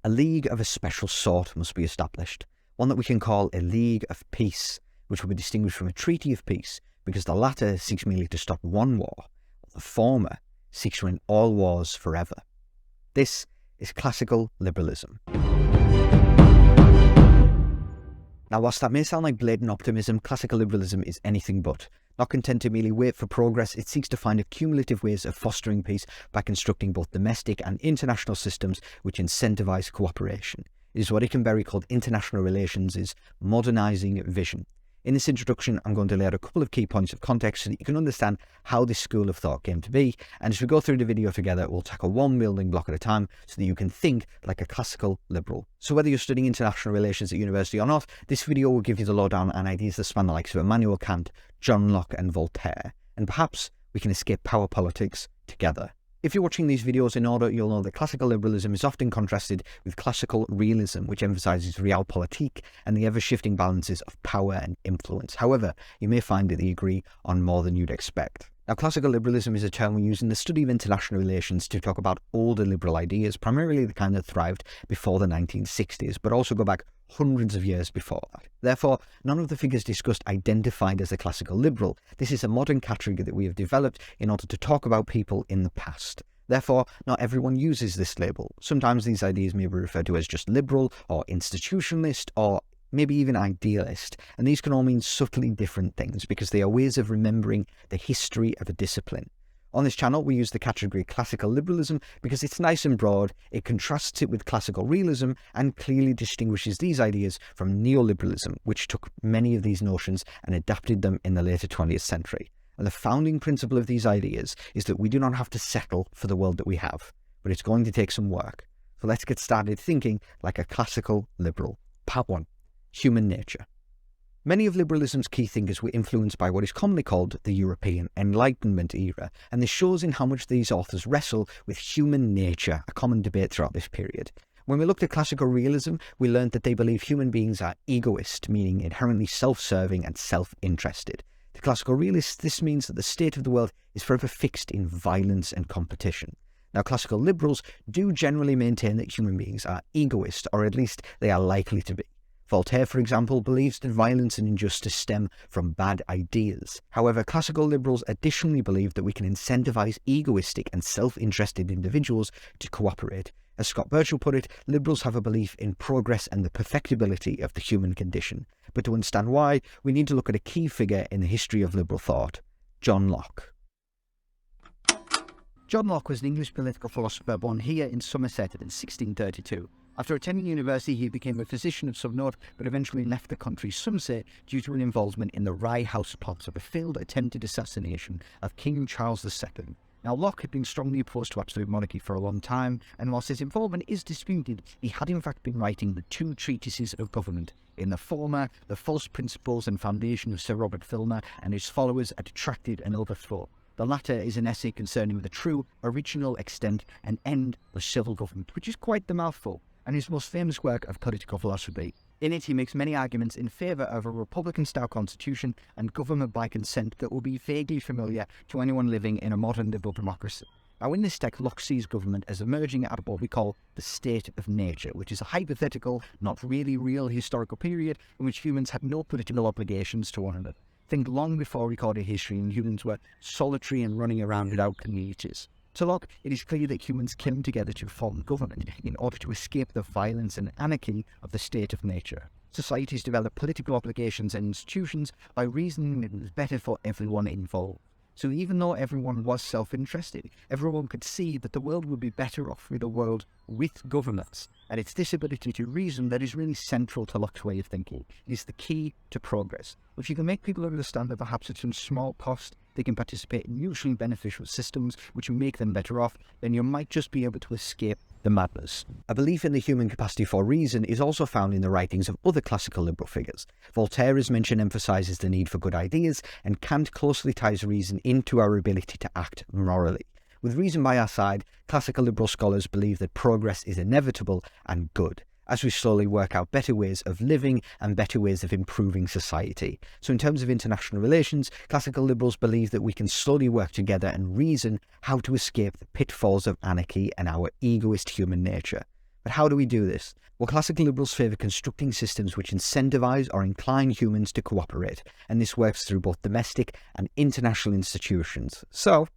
A league of a special sort must be established, one that we can call a league of peace, which will be distinguished from a treaty of peace, because the latter seeks merely to stop one war, while the former seeks to end all wars forever. This is classical liberalism. Now, whilst that may sound like blatant optimism, classical liberalism is anything but. Not content to merely wait for progress, it seeks to find cumulative ways of fostering peace by constructing both domestic and international systems which incentivise cooperation. It is what Ikenberry called international relations' modernising vision. In this introduction, I'm going to lay out a couple of key points of context so that you can understand how this school of thought came to be, and as we go through the video together, we'll tackle one building block at a time so that you can think like a classical liberal. So whether you're studying international relations at university or not, this video will give you the lowdown on ideas that span the likes of Immanuel Kant, John Locke and Voltaire, and perhaps we can escape power politics together. If you're watching these videos in order, you'll know that classical liberalism is often contrasted with classical realism, which emphasises realpolitik and the ever-shifting balances of power and influence. However, you may find that they agree on more than you'd expect. Now, classical liberalism is a term we use in the study of international relations to talk about older liberal ideas, primarily the kind that thrived before the 1960s, but also go back hundreds of years before that. Therefore, none of the figures discussed identified as a classical liberal. This is a modern category that we have developed in order to talk about people in the past. Therefore, not everyone uses this label. Sometimes these ideas may be referred to as just liberal or institutionalist or maybe even idealist, and these can all mean subtly different things because they are ways of remembering the history of a discipline. On this channel, we use the category classical liberalism because it's nice and broad, it contrasts it with classical realism, and clearly distinguishes these ideas from neoliberalism, which took many of these notions and adapted them in the later 20th century. And the founding principle of these ideas is that we do not have to settle for the world that we have, but it's going to take some work. So let's get started thinking like a classical liberal. Part 1. Human nature. Many of liberalism's key thinkers were influenced by what is commonly called the European Enlightenment era, and this shows in how much these authors wrestle with human nature, a common debate throughout this period. When we looked at classical realism, we learned that they believe human beings are egoist, meaning inherently self-serving and self-interested. To classical realists, this means that the state of the world is forever fixed in violence and competition. Now, classical liberals do generally maintain that human beings are egoist, or at least they are likely to be. Voltaire, for example, believes that violence and injustice stem from bad ideas. However, classical liberals additionally believe that we can incentivize egoistic and self-interested individuals to cooperate. As Scott Burchill put it, liberals have a belief in progress and the perfectibility of the human condition. But to understand why, we need to look at a key figure in the history of liberal thought, John Locke. John Locke was an English political philosopher born here in Somerset in 1632. After attending university, he became a physician of some note, but eventually left the country, some say, due to an involvement in the Rye House plots of a failed attempted assassination of King Charles II. Now, Locke had been strongly opposed to absolute monarchy for a long time, and whilst his involvement is disputed, he had in fact been writing the two treatises of government. In the former, the false principles and foundation of Sir Robert Filmer and his followers are detracted and overthrown. The latter is an essay concerning the true, original extent and end of civil government, which is quite the mouthful, and his most famous work of political philosophy. In it, he makes many arguments in favour of a Republican-style constitution and government by consent that will be vaguely familiar to anyone living in a modern liberal democracy. Now, in this text, Locke sees government as emerging out of what we call the state of nature, which is a hypothetical, not really real historical period in which humans had no political obligations to one another. Think long before recorded history, and humans were solitary and running around without communities. To Locke, it is clear that humans came together to form government in order to escape the violence and anarchy of the state of nature. Societies developed political obligations and institutions by reasoning it was better for everyone involved. So even though everyone was self-interested, everyone could see that the world would be better off with a world with governance. And it's this ability to reason that is really central to Locke's way of thinking. It is the key to progress. If you can make people understand that perhaps at some small cost they can participate in mutually beneficial systems which will make them better off, then you might just be able to escape the madness. A belief in the human capacity for reason is also found in the writings of other classical liberal figures. Voltaire, as mentioned, emphasises the need for good ideas, and Kant closely ties reason into our ability to act morally. With reason by our side, classical liberal scholars believe that progress is inevitable and good, as we slowly work out better ways of living and better ways of improving society. So in terms of international relations, classical liberals believe that we can slowly work together and reason how to escape the pitfalls of anarchy and our egoist human nature. But how do we do this? Well, classical liberals favour constructing systems which incentivise or incline humans to cooperate, and this works through both domestic and international institutions. So,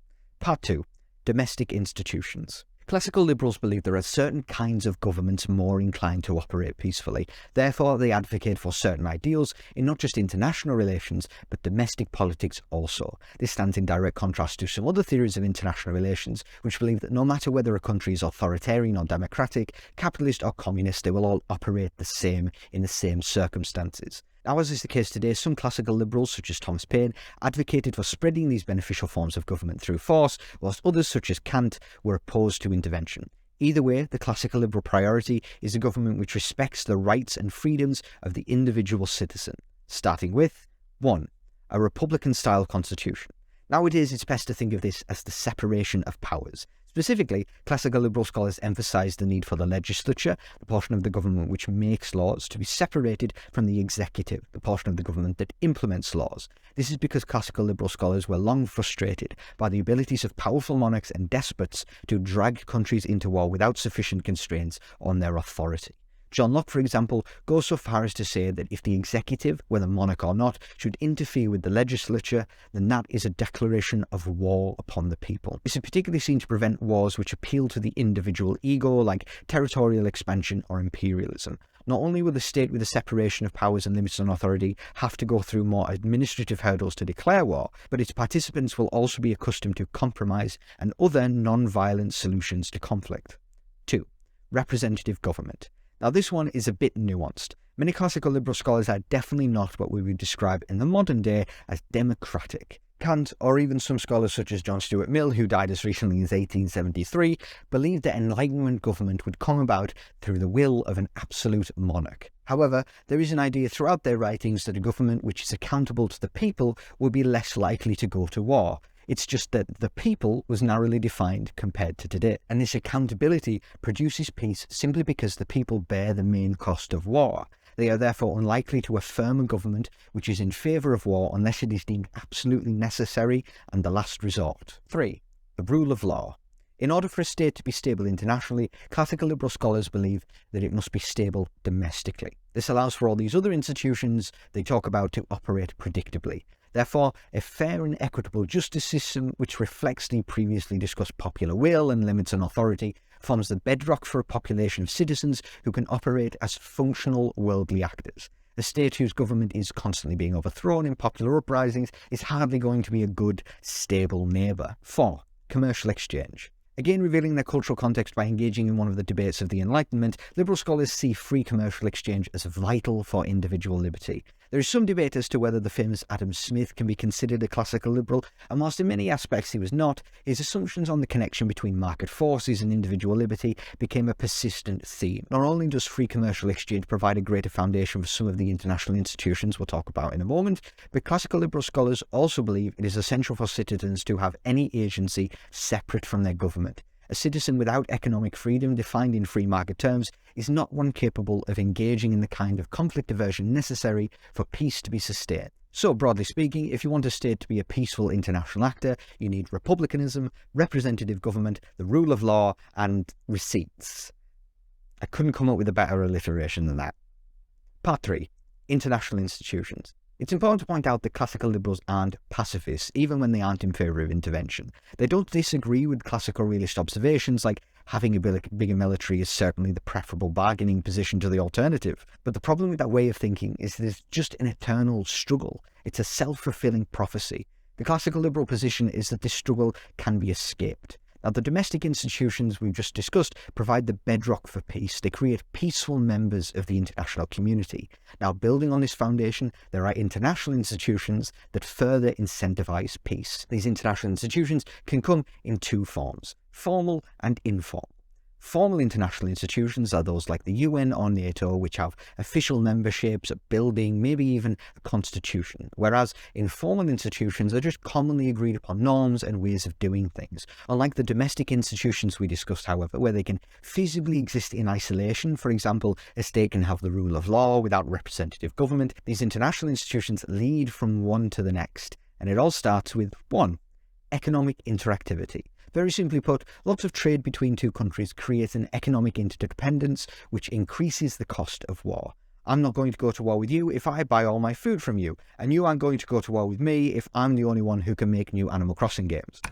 part 2. Domestic institutions. Classical liberals believe there are certain kinds of governments more inclined to operate peacefully. Therefore, they advocate for certain ideals in not just international relations, but domestic politics also. This stands in direct contrast to some other theories of international relations, which believe that no matter whether a country is authoritarian or democratic, capitalist or communist, they will all operate the same in the same circumstances. Now, as is the case today, some classical liberals, such as Thomas Paine, advocated for spreading these beneficial forms of government through force, whilst others, such as Kant, were opposed to intervention. Either way, the classical liberal priority is a government which respects the rights and freedoms of the individual citizen, starting with 1. A republican-style constitution. Nowadays, it's best to think of this as the separation of powers. Specifically, classical liberal scholars emphasise the need for the legislature, the portion of the government which makes laws, to be separated from the executive, the portion of the government that implements laws. This is because classical liberal scholars were long frustrated by the abilities of powerful monarchs and despots to drag countries into war without sufficient constraints on their authority. John Locke, for example, goes so far as to say that if the executive, whether monarch or not, should interfere with the legislature, then that is a declaration of war upon the people. This is particularly seen to prevent wars which appeal to the individual ego, like territorial expansion or imperialism. Not only will the state with the separation of powers and limits on authority have to go through more administrative hurdles to declare war, but its participants will also be accustomed to compromise and other non-violent solutions to conflict. 2. Representative government. Now, this one is a bit nuanced. Many classical liberal scholars are definitely not what we would describe in the modern day as democratic. Kant, or even some scholars such as John Stuart Mill, who died as recently as 1873, believed that Enlightenment government would come about through the will of an absolute monarch. However, there is an idea throughout their writings that a government which is accountable to the people will be less likely to go to war. It's just that the people was narrowly defined compared to today, and this accountability produces peace simply because the people bear the main cost of war. They are therefore unlikely to affirm a government which is in favour of war unless it is deemed absolutely necessary and the last resort. 3. The rule of law. In order for a state to be stable internationally, classical liberal scholars believe that it must be stable domestically. This allows for all these other institutions they talk about to operate predictably. Therefore, a fair and equitable justice system which reflects the previously discussed popular will and limits on authority forms the bedrock for a population of citizens who can operate as functional worldly actors. A state whose government is constantly being overthrown in popular uprisings is hardly going to be a good, stable neighbour. 4. Commercial exchange. Again, revealing their cultural context by engaging in one of the debates of the Enlightenment, liberal scholars see free commercial exchange as vital for individual liberty. There is some debate as to whether the famous Adam Smith can be considered a classical liberal, and whilst in many aspects he was not, his assumptions on the connection between market forces and individual liberty became a persistent theme. Not only does free commercial exchange provide a greater foundation for some of the international institutions we'll talk about in a moment, but classical liberal scholars also believe it is essential for citizens to have any agency separate from their government. A citizen without economic freedom defined in free market terms is not one capable of engaging in the kind of conflict aversion necessary for peace to be sustained. So, broadly speaking, if you want a state to be a peaceful international actor, you need republicanism, representative government, the rule of law, and receipts. I couldn't come up with a better alliteration than that. Part 3. International institutions. It's important to point out that classical liberals aren't pacifists, even when they aren't in favour of intervention. They don't disagree with classical realist observations like having a bigger military is certainly the preferable bargaining position to the alternative. But the problem with that way of thinking is that it's just an eternal struggle. It's a self-fulfilling prophecy. The classical liberal position is that this struggle can be escaped. Now, the domestic institutions we've just discussed provide the bedrock for peace. They create peaceful members of the international community. Now, building on this foundation, there are international institutions that further incentivize peace. These international institutions can come in two forms, formal and informal. Formal international institutions are those like the UN or NATO, which have official memberships, a building, maybe even a constitution, whereas informal institutions are just commonly agreed upon norms and ways of doing things. Unlike the domestic institutions we discussed, however, where they can feasibly exist in isolation, for example, a state can have the rule of law without representative government, these international institutions lead from one to the next, and it all starts with 1. Economic interactivity. Very simply put, lots of trade between two countries creates an economic interdependence which increases the cost of war. I'm not going to go to war with you if I buy all my food from you, and you aren't going to go to war with me if I'm the only one who can make new Animal Crossing games.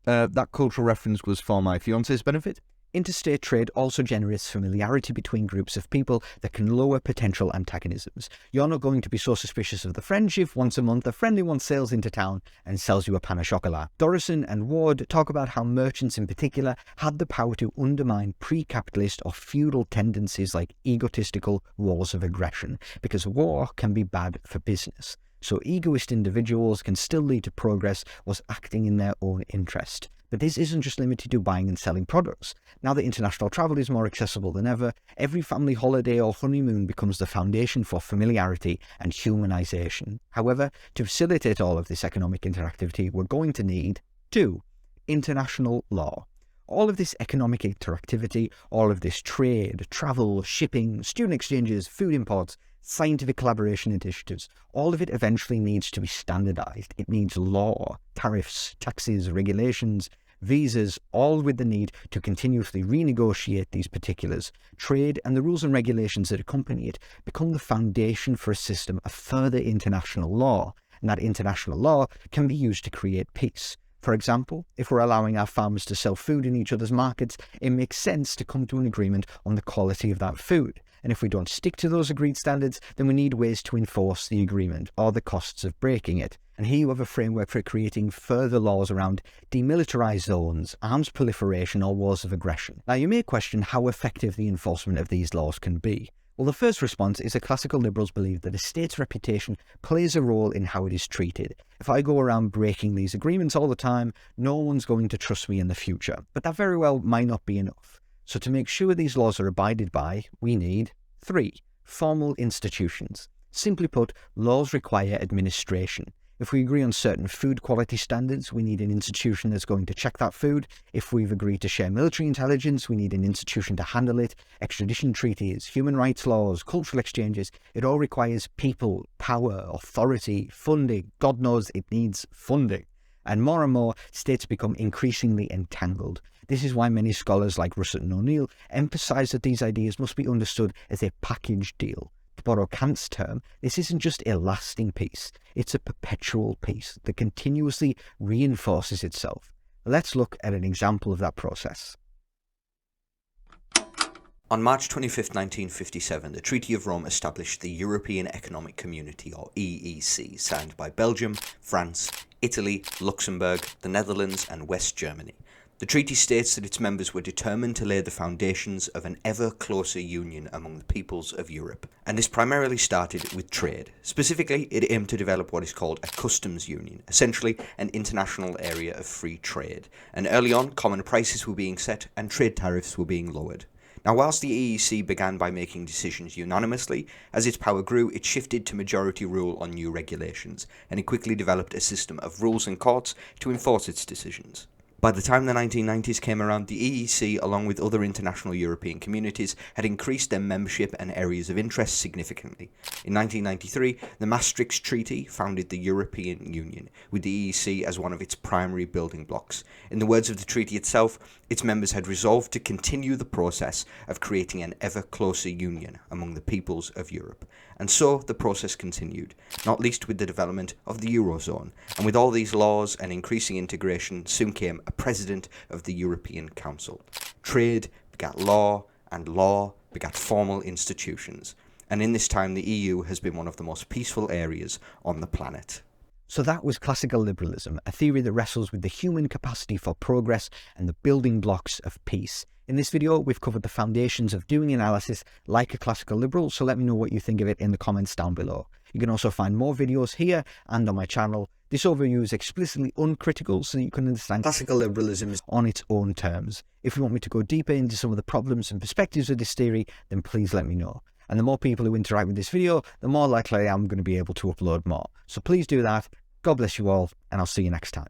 That cultural reference was for my fiance's benefit. Interstate trade also generates familiarity between groups of people that can lower potential antagonisms. You're not going to be so suspicious of the French if once a month a friendly one sails into town and sells you a pan au chocolat. Paterson and Ward talk about how merchants in particular had the power to undermine pre-capitalist or feudal tendencies like egotistical wars of aggression, because war can be bad for business. So egoist individuals can still lead to progress whilst acting in their own interest. But this isn't just limited to buying and selling products. Now that international travel is more accessible than ever, every family holiday or honeymoon becomes the foundation for familiarity and humanization. However, to facilitate all of this economic interactivity, we're going to need 2. International law. All of this economic interactivity, all of this trade, travel, shipping, student exchanges, food imports, scientific collaboration initiatives, all of it eventually needs to be standardized. It needs law, tariffs, taxes, regulations, visas, all with the need to continuously renegotiate these particulars. Trade and the rules and regulations that accompany it become the foundation for a system of further international law, and that international law can be used to create peace. For example, if we're allowing our farmers to sell food in each other's markets, it makes sense to come to an agreement on the quality of that food. And if we don't stick to those agreed standards, then we need ways to enforce the agreement or the costs of breaking it. And here you have a framework for creating further laws around demilitarized zones, arms proliferation, or wars of aggression. Now, you may question how effective the enforcement of these laws can be. Well, the first response is that classical liberals believe that a state's reputation plays a role in how it is treated. If I go around breaking these agreements all the time, no one's going to trust me in the future. But that very well might not be enough. So to make sure these laws are abided by, we need 3. Formal institutions. Simply put, laws require administration. If we agree on certain food quality standards, we need an institution that's going to check that food. If we've agreed to share military intelligence, we need an institution to handle it. Extradition treaties, human rights laws, cultural exchanges, it all requires people, power, authority, funding. God knows it needs funding. And more, states become increasingly entangled. This is why many scholars like Russett and Oneal emphasize that these ideas must be understood as a package deal. To borrow Kant's term, this isn't just a lasting peace, it's a perpetual peace that continuously reinforces itself. Let's look at an example of that process. On March 25, 1957, the Treaty of Rome established the European Economic Community, or EEC, signed by Belgium, France, Italy, Luxembourg, the Netherlands, and West Germany. The treaty states that its members were determined to lay the foundations of an ever closer union among the peoples of Europe, and this primarily started with trade. Specifically, it aimed to develop what is called a customs union, essentially an international area of free trade, and early on, common prices were being set and trade tariffs were being lowered. Now, whilst the EEC began by making decisions unanimously, as its power grew, it shifted to majority rule on new regulations, and it quickly developed a system of rules and courts to enforce its decisions. By the time the 1990s came around, the EEC, along with other international European communities, had increased their membership and areas of interest significantly. In 1993, the Maastricht Treaty founded the European Union, with the EEC as one of its primary building blocks. In the words of the treaty itself, its members had resolved to continue the process of creating an ever closer union among the peoples of Europe. And so the process continued, not least with the development of the Eurozone, and with all these laws and increasing integration soon came a president of the European Council. Trade begat law, and law begat formal institutions, and in this time the EU has been one of the most peaceful areas on the planet. So that was classical liberalism, a theory that wrestles with the human capacity for progress and the building blocks of peace. In this video, we've covered the foundations of doing analysis like a classical liberal, so let me know what you think of it in the comments down below. You can also find more videos here and on my channel. This overview is explicitly uncritical, so that you can understand classical liberalism on its own terms. If you want me to go deeper into some of the problems and perspectives of this theory, then please let me know. And the more people who interact with this video, the more likely I am going to be able to upload more. So please do that. God bless you all, and I'll see you next time.